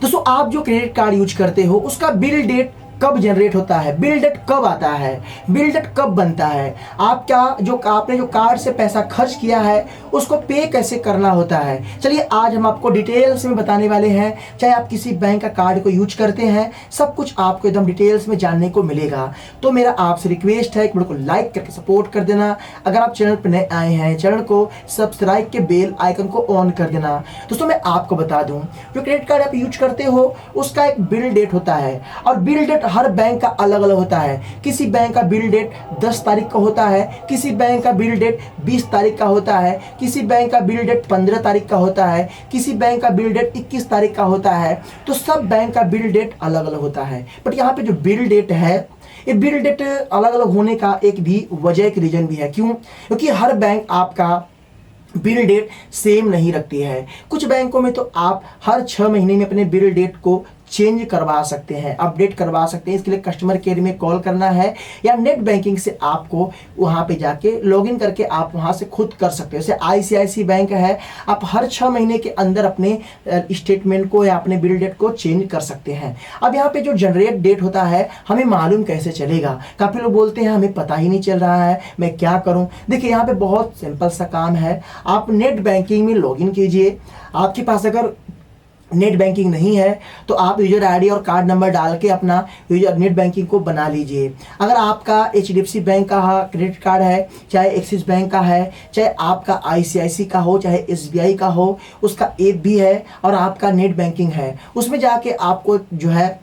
दोस्तों आप जो क्रेडिट कार्ड यूज करते हो उसका बिल डेट कब जनरेट होता है, बिल डेट कब आता है, बिल डेट कब बनता है, आपका जो आपने जो कार्ड से पैसा खर्च किया है उसको पे कैसे करना होता है। चलिए आज हम आपको डिटेल्स में बताने वाले हैं। चाहे आप किसी बैंक का कार्ड को यूज करते हैं, सब कुछ आपको एकदम डिटेल्स में जानने को मिलेगा। तो मेरा आपसे रिक्वेस्ट है कि वीडियो को लाइक करके सपोर्ट कर देना। अगर आप चैनल पर नए आए हैं, चैनल को सब्सक्राइब के बेल आइकन को ऑन कर देना। दोस्तों मैं आपको बता दूं, जो क्रेडिट कार्ड आप यूज करते हो उसका एक बिल डेट होता है और बिल डेट हर बैंक का अलग अलग होता है। किसी बैंक का बिल डेट 10 तारीख का होता है, किसी बैंक का बिल डेट 20 तारीख का होता है, किसी बैंक का बिल डेट 15 तारीख का होता है, किसी बैंक का बिल डेट 21 तारीख का होता है। तो सब बैंक का बिल डेट अलग अलग होता है। बट यहाँ पे जो बिल डेट है, ये बिल डेट अलग अलग होने का एक भी वजह, एक रीजन भी है। क्यों? क्योंकि हर बैंक आपका बिल डेट सेम नहीं रखती है। कुछ बैंकों में तो आप हर 6 महीने में अपने बिल डेट को चेंज करवा सकते हैं, अपडेट करवा सकते हैं। इसके लिए कस्टमर केयर में कॉल करना है या नेट बैंकिंग से आपको वहां पे जाके लॉगिन करके आप वहां से खुद कर सकते हो। जैसे आईसीआईसी बैंक है, आप हर 6 महीने के अंदर अपने स्टेटमेंट को या अपने बिल डेट को चेंज कर सकते हैं। अब यहाँ पे जो जनरेट डेट होता है, हमें मालूम कैसे चलेगा? काफ़ी लोग बोलते हैं हमें पता ही नहीं चल रहा है, मैं क्या करूँ। देखिए यहाँ पे बहुत सिंपल सा काम है। आप नेट बैंकिंग में लॉगिन कीजिए। आपके पास अगर नेट बैंकिंग नहीं है तो आप यूजर आईडी और कार्ड नंबर डाल के अपना यूजर नेट बैंकिंग को बना लीजिए। अगर आपका एचडीएफसी बैंक का क्रेडिट कार्ड है, चाहे एक्सिस बैंक का है, चाहे आपका आईसीआईसी का हो, चाहे एसबीआई का हो, उसका ऐप भी है और आपका नेट बैंकिंग है, उसमें जाके आपको जो है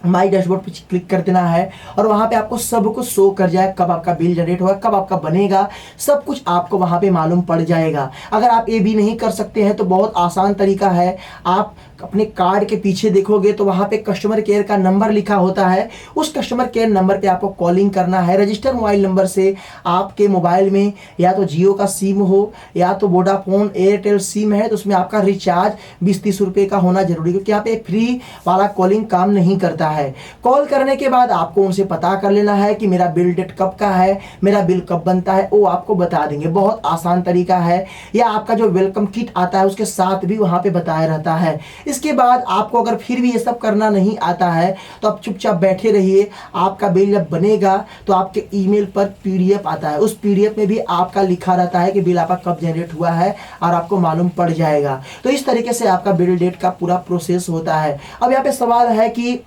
माई डैशबोर्ड पे क्लिक कर देना है और वहाँ पे आपको सब कुछ शो कर जाए, कब आपका बिल जनरेट होगा, कब आपका बनेगा, सब कुछ आपको वहाँ पे मालूम पड़ जाएगा। अगर आप ये भी नहीं कर सकते हैं तो बहुत आसान तरीका है। आप अपने कार्ड के पीछे देखोगे तो वहाँ पे कस्टमर केयर का नंबर लिखा होता है। उस कस्टमर केयर नंबर पे आपको कॉलिंग करना है। रजिस्टर मोबाइल नंबर से आपके मोबाइल में या तो जियो का सिम हो या तो वोडाफोन एयरटेल सिम है तो उसमें आपका रिचार्ज 20-30 रुपये का होना जरूरी, क्योंकि यहाँ पे फ्री वाला कॉलिंग काम नहीं करता है। कॉल करने के बाद आपको उनसे पता कर लेना है कि मेरा बिल डेट कब का है, मेरा बिल कब बनता है, वो आपको बता देंगे। बहुत आसान तरीका है। या आपका जो वेलकम किट आता है उसके साथ भी वहाँ पे बताया रहता है। इसके बाद आपको अगर फिर भी ये सब करना नहीं आता है तो आप चुपचाप बैठे रहिए। आपका बिल जब बनेगा तो आपके ईमेल पर पीडीएफ आता है, उस पीडीएफ में भी आपका लिखा रहता है कि बिल आपका कब जनरेट हुआ है और आपको मालूम पड़ जाएगा। तो इस तरीके से आपका बिल डेट का पूरा प्रोसेस होता है। अब यहाँ पे सवाल है कि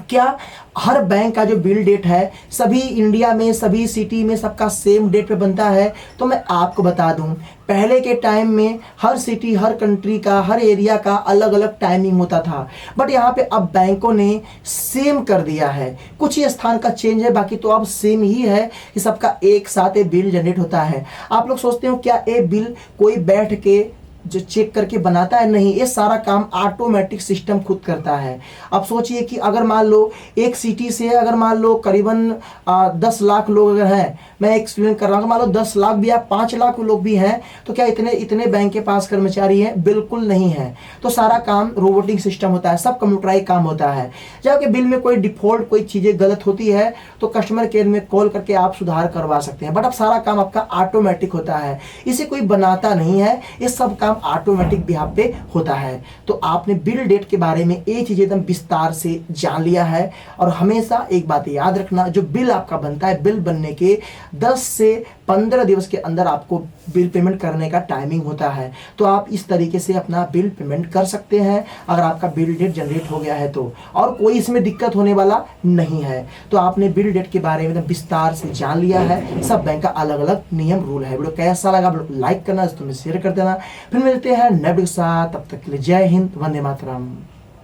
क्या हर बैंक का जो बिल डेट है सभी इंडिया में, सभी सिटी में सबका सेम डेट पे बनता है? तो मैं आपको बता दूं, पहले के टाइम में हर सिटी, हर कंट्री का, हर एरिया का अलग अलग टाइमिंग होता था। बट यहाँ पे अब बैंकों ने सेम कर दिया है। कुछ ही स्थान का चेंज है, बाकी तो अब सेम ही है कि सबका एक साथ ये बिल जनरेट होता है। आप लोग सोचते हो क्या ये बिल कोई बैठ के जो चेक करके बनाता है? नहीं, ये सारा काम ऑटोमेटिक सिस्टम खुद करता है। अब सोचिए कि अगर मान लो एक सिटी से अगर मान लो करीबन 10 लाख लोग अगर हैं, मैं एक्सप्लेन कर रहा हूँ, मान लो 10 लाख भी या 5 लाख लोग भी हैं, तो क्या इतने बैंक के पास कर्मचारी हैं? बिल्कुल नहीं है। तो सारा काम रोबोटिक सिस्टम होता है, सब कंप्यूटराइज काम होता है। जबकि बिल में कोई डिफॉल्ट कोई चीज़ें गलत होती है तो कस्टमर केयर में कॉल करके आप सुधार करवा सकते हैं। बट अब सारा काम आपका ऑटोमेटिक होता है, इसे कोई बनाता नहीं है, ये सब काम ऑटोमेटिक बिहाफ पे होता है। तो आपने बिल डेट के बारे में ये चीज़ एकदम विस्तार से जान लिया है। और हमेशा एक बात याद रखना, जो बिल आपका बनता है, बिल बनने के 10 से 15 दिवस के अंदर आपको बिल पेमेंट करने का टाइमिंग होता है। तो आप इस तरीके से अपना बिल पेमेंट कर सकते हैं अगर आपका बिल डेट जनरेट हो गया है तो, और कोई इसमें दिक्कत होने वाला नहीं है। तो आपने बिल डेट के बारे में विस्तार से जान लिया है। सब बैंक का अलग अलग नियम रूल है। वीडियो कैसा लगा वीडियो को लाइक करना, दोस्तों में शेयर कर देना। फिर मिलते हैं नेक्स्ट वीडियो के साथ, तब तक के लिए जय हिंद, वंदे मातरम।